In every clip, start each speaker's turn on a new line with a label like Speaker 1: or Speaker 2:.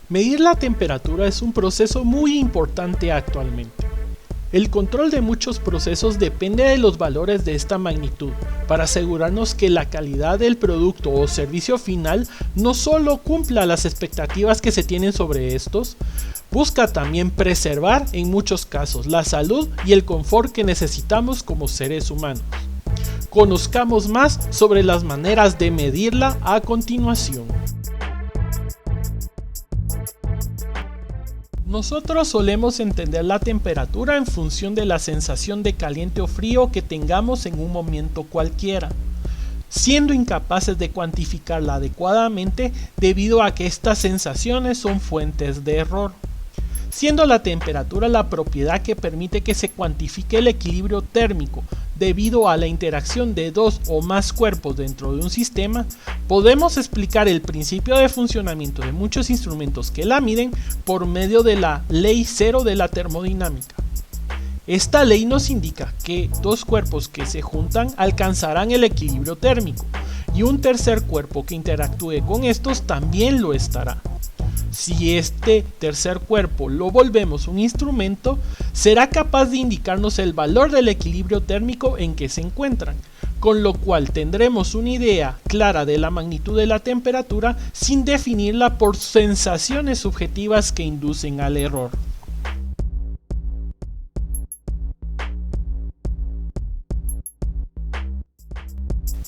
Speaker 1: Medir la temperatura es un proceso muy importante actualmente. El control de muchos procesos depende de los valores de esta magnitud, para asegurarnos que la calidad del producto o servicio final no solo cumpla las expectativas que se tienen sobre estos, busca también preservar en muchos casos la salud y el confort que necesitamos como seres humanos. Conozcamos más sobre las maneras de medirla a continuación. Nosotros solemos entender la temperatura en función de la sensación de caliente o frío que tengamos en un momento cualquiera, siendo incapaces de cuantificarla adecuadamente debido a que estas sensaciones son fuentes de error. Siendo la temperatura la propiedad que permite que se cuantifique el equilibrio térmico debido a la interacción de dos o más cuerpos dentro de un sistema, podemos explicar el principio de funcionamiento de muchos instrumentos que la miden por medio de la ley cero de la termodinámica. Esta ley nos indica que dos cuerpos que se juntan alcanzarán el equilibrio térmico y un tercer cuerpo que interactúe con estos también lo estará. Si este tercer cuerpo lo volvemos un instrumento, será capaz de indicarnos el valor del equilibrio térmico en que se encuentran, con lo cual tendremos una idea clara de la magnitud de la temperatura sin definirla por sensaciones subjetivas que inducen al error.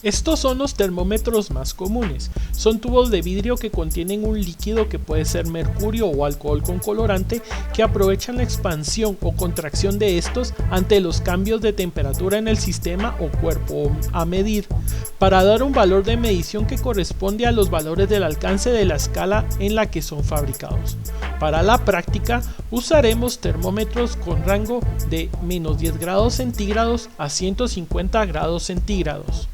Speaker 1: Estos son los termómetros más comunes. Son tubos de vidrio que contienen un líquido que puede ser mercurio o alcohol con colorante que aprovechan la expansión o contracción de estos ante los cambios de temperatura en el sistema o cuerpo a medir, para dar un valor de medición que corresponde a los valores del alcance de la escala en la que son fabricados. Para la práctica usaremos termómetros con rango de menos 10 grados centígrados a 150 grados centígrados.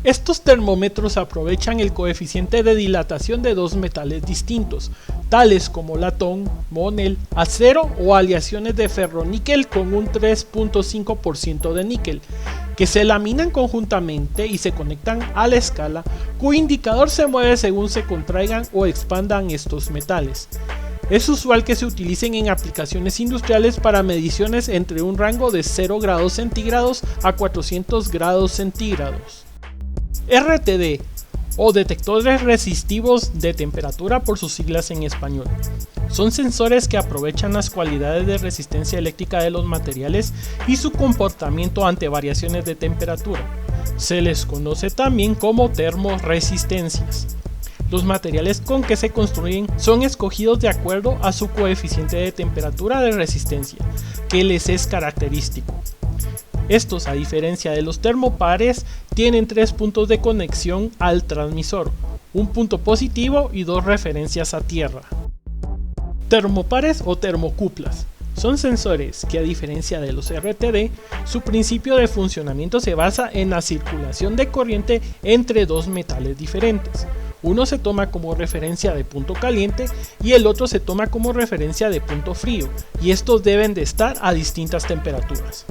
Speaker 1: Estos termómetros aprovechan el coeficiente de dilatación de dos metales distintos, tales como latón, monel, acero o aleaciones de ferro-níquel con un 3.5% de níquel, que se laminan conjuntamente y se conectan a la escala, cuyo indicador se mueve según se contraigan o expandan estos metales. Es usual que se utilicen en aplicaciones industriales para mediciones entre un rango de 0 grados centígrados a 400 grados centígrados. RTD o detectores resistivos de temperatura por sus siglas en español. Son sensores que aprovechan las cualidades de resistencia eléctrica de los materiales y su comportamiento ante variaciones de temperatura. Se les conoce también como termoresistencias. Los materiales con que se construyen son escogidos de acuerdo a su coeficiente de temperatura de resistencia, que les es característico. Estos, a diferencia de los termopares, tienen 3 puntos de conexión al transmisor, un punto positivo y 2 referencias a tierra. Termopares o termocuplas son sensores que, a diferencia de los RTD, su principio de funcionamiento se basa en la circulación de corriente entre dos metales diferentes. Uno se toma como referencia de punto caliente y el otro se toma como referencia de punto frío, y estos deben de estar a distintas temperaturas.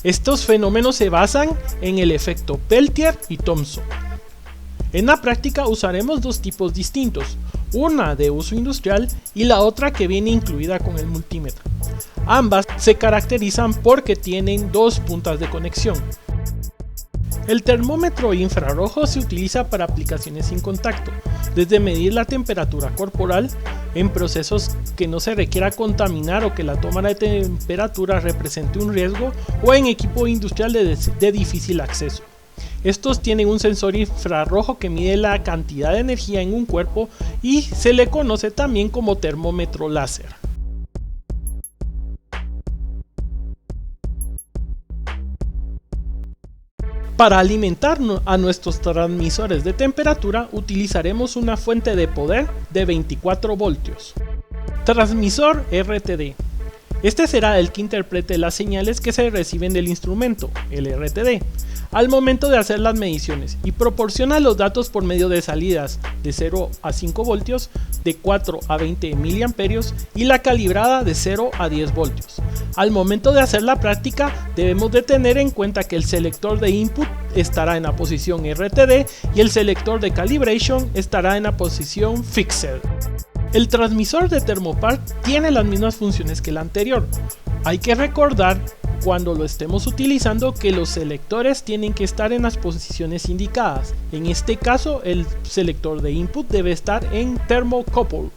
Speaker 1: Estos fenómenos se basan en el efecto Peltier y Thomson. En la práctica usaremos dos tipos distintos, una de uso industrial y la otra que viene incluida con el multímetro. Ambas se caracterizan porque tienen dos puntas de conexión. El termómetro infrarrojo se utiliza para aplicaciones sin contacto, desde medir la temperatura corporal en procesos que no se requiera contaminar o que la toma de temperatura represente un riesgo, o en equipo industrial de difícil acceso. Estos tienen un sensor infrarrojo que mide la cantidad de energía en un cuerpo y se le conoce también como termómetro láser. Para alimentar a nuestros transmisores de temperatura utilizaremos una fuente de poder de 24 voltios. Transmisor RTD. Este será el que interprete las señales que se reciben del instrumento, el RTD, al momento de hacer las mediciones, y proporciona los datos por medio de salidas de 0 a 5 voltios, de 4 a 20 miliamperios y la calibrada de 0 a 10 voltios. Al momento de hacer la práctica debemos de tener en cuenta que el selector de input estará en la posición RTD y el selector de calibration estará en la posición fixed. El transmisor de Thermopar tiene las mismas funciones que el anterior. Hay que recordar cuando lo estemos utilizando que los selectores tienen que estar en las posiciones indicadas. En este caso el selector de input debe estar en thermocouple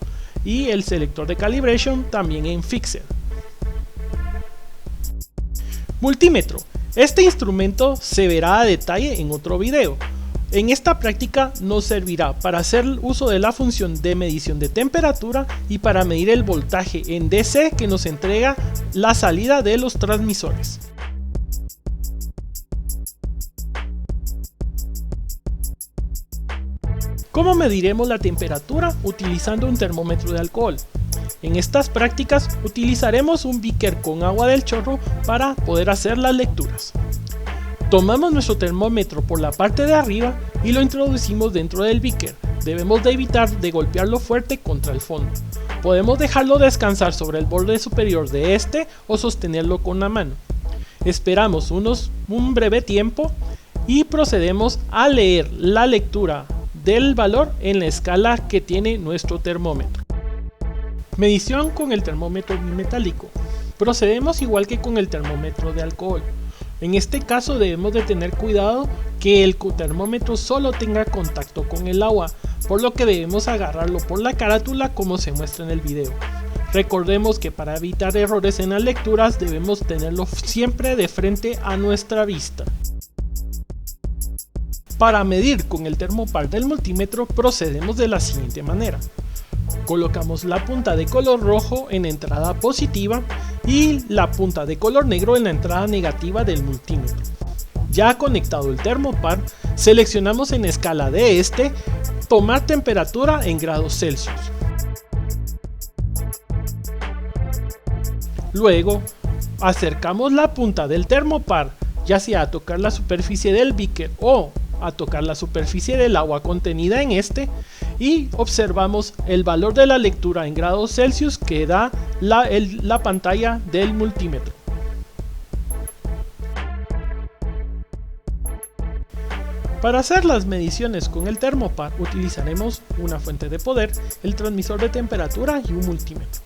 Speaker 1: y el selector de calibration también en fixed. Multímetro. Este instrumento se verá a detalle en otro video. En esta práctica nos servirá para hacer uso de la función de medición de temperatura y para medir el voltaje en DC que nos entrega la salida de los transmisores. ¿Cómo mediremos la temperatura utilizando un termómetro de alcohol? En estas prácticas utilizaremos un beaker con agua del chorro para poder hacer las lecturas. Tomamos nuestro termómetro por la parte de arriba y lo introducimos dentro del beaker. Debemos de evitar de golpearlo fuerte contra el fondo. Podemos dejarlo descansar sobre el borde superior de este o sostenerlo con la mano. Esperamos un breve tiempo y procedemos a leer la lectura del valor en la escala que tiene nuestro termómetro. Medición con el termómetro bimetálico. Procedemos igual que con el termómetro de alcohol. En este caso debemos de tener cuidado que el termómetro solo tenga contacto con el agua, por lo que debemos agarrarlo por la carátula como se muestra en el video. Recordemos que para evitar errores en las lecturas debemos tenerlo siempre de frente a nuestra vista. Para medir con el Thermopar del multímetro procedemos de la siguiente manera. Colocamos la punta de color rojo en entrada positiva y la punta de color negro en la entrada negativa del multímetro. Ya conectado el Thermopar, seleccionamos en escala de tomar temperatura en grados Celsius. Luego, acercamos la punta del Thermopar, ya sea a tocar la superficie del beaker o a tocar la superficie del agua contenida en y observamos el valor de la lectura en grados Celsius que da la pantalla del multímetro. Para hacer las mediciones con el Thermopar utilizaremos una fuente de poder, el transmisor de temperatura y un multímetro.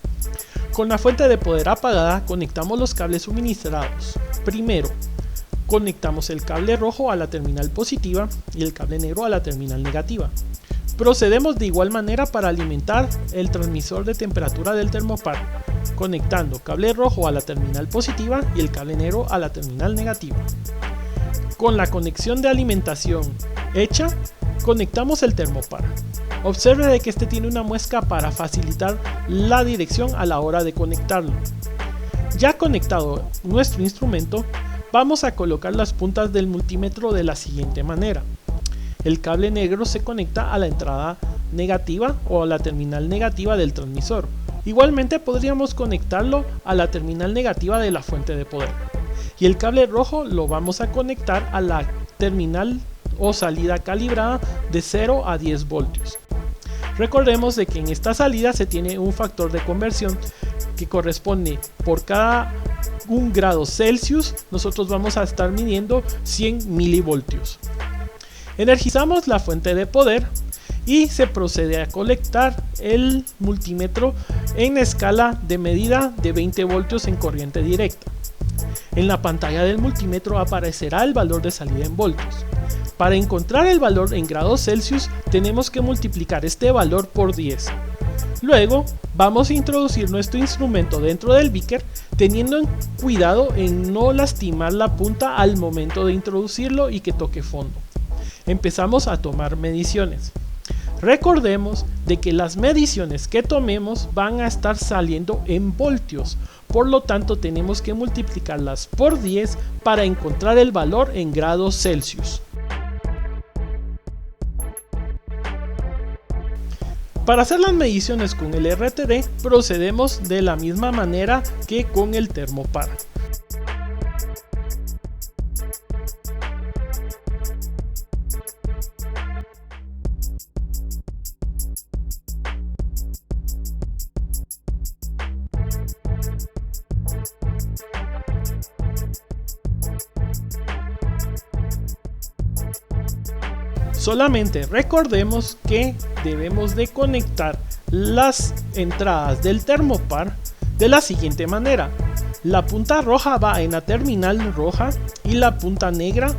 Speaker 1: Con la fuente de poder apagada conectamos los cables suministrados. Primero, conectamos el cable rojo a la terminal positiva y el cable negro a la terminal negativa. Procedemos de igual manera para alimentar el transmisor de temperatura del Thermopar, conectando cable rojo a la terminal positiva y el cable negro a la terminal negativa. Con la conexión de alimentación hecha, conectamos el Thermopar. Observe de que este tiene una muesca para facilitar la dirección a la hora de conectarlo. Ya conectado nuestro instrumento, vamos a colocar las puntas del multímetro de la siguiente manera. El cable negro se conecta a la entrada negativa o a la terminal negativa del transmisor. Igualmente podríamos conectarlo a la terminal negativa de la fuente de poder. Y el cable rojo lo vamos a conectar a la terminal o salida calibrada de 0 a 10 voltios. Recordemos de que en esta salida se tiene un factor de conversión que corresponde por cada 1 grado Celsius, nosotros vamos a estar midiendo 100 milivoltios. Energizamos la fuente de poder y se procede a conectar el multímetro en escala de medida de 20 voltios en corriente directa. En la pantalla del multímetro aparecerá el valor de salida en voltios. Para encontrar el valor en grados Celsius tenemos que multiplicar este valor por 10. Luego vamos a introducir nuestro instrumento dentro del beaker, teniendo cuidado en no lastimar la punta al momento de introducirlo y que toque fondo. Empezamos a tomar mediciones. Recordemos de que las mediciones que tomemos van a estar saliendo en voltios, por lo tanto tenemos que multiplicarlas por 10 para encontrar el valor en grados Celsius. Para hacer las mediciones con el RTD procedemos de la misma manera que con el Thermopar. Solamente recordemos que debemos de conectar las entradas del termopar de la siguiente manera. La punta roja va en la terminal roja y la punta negra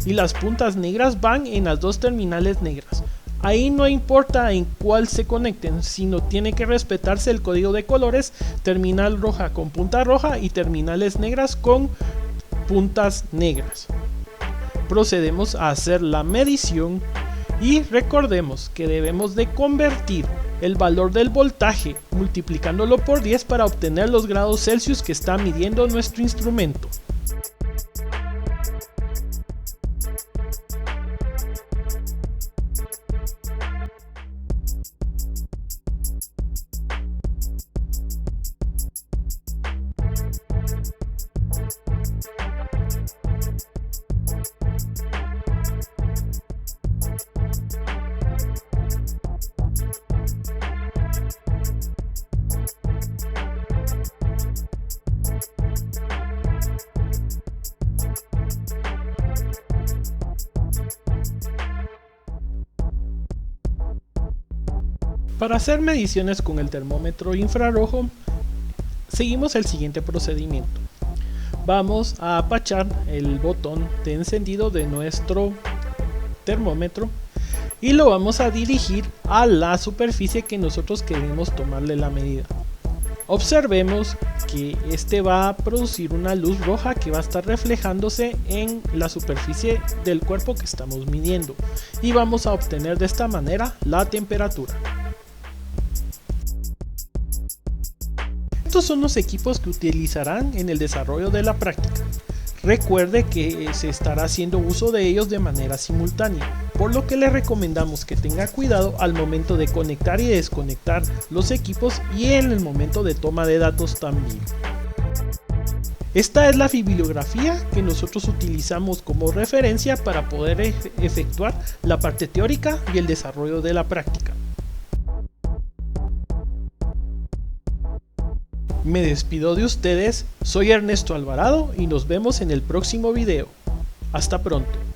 Speaker 1: y las puntas negras van en las dos terminales negras. Ahí no importa en cuál se conecten, sino tiene que respetarse el código de colores, terminal roja con punta roja y terminales negras con puntas negras. Procedemos a hacer la medición y recordemos que debemos de convertir el valor del voltaje multiplicándolo por 10 para obtener los grados Celsius que está midiendo nuestro instrumento. Para hacer mediciones con el termómetro infrarrojo, seguimos el siguiente procedimiento. Vamos a apachar el botón de encendido de nuestro termómetro y lo vamos a dirigir a la superficie que nosotros queremos tomarle la medida. Observemos que este va a producir una luz roja que va a estar reflejándose en la superficie del cuerpo que estamos midiendo y vamos a obtener de esta manera la temperatura. Estos son los equipos que utilizarán en el desarrollo de la práctica. Recuerde que se estará haciendo uso de ellos de manera simultánea, por lo que le recomendamos que tenga cuidado al momento de conectar y desconectar los equipos y en el momento de toma de datos también. Esta es la bibliografía que nosotros utilizamos como referencia para poder efectuar la parte teórica y el desarrollo de la práctica. Me despido de ustedes, soy Ernesto Alvarado y nos vemos en el próximo video. Hasta pronto.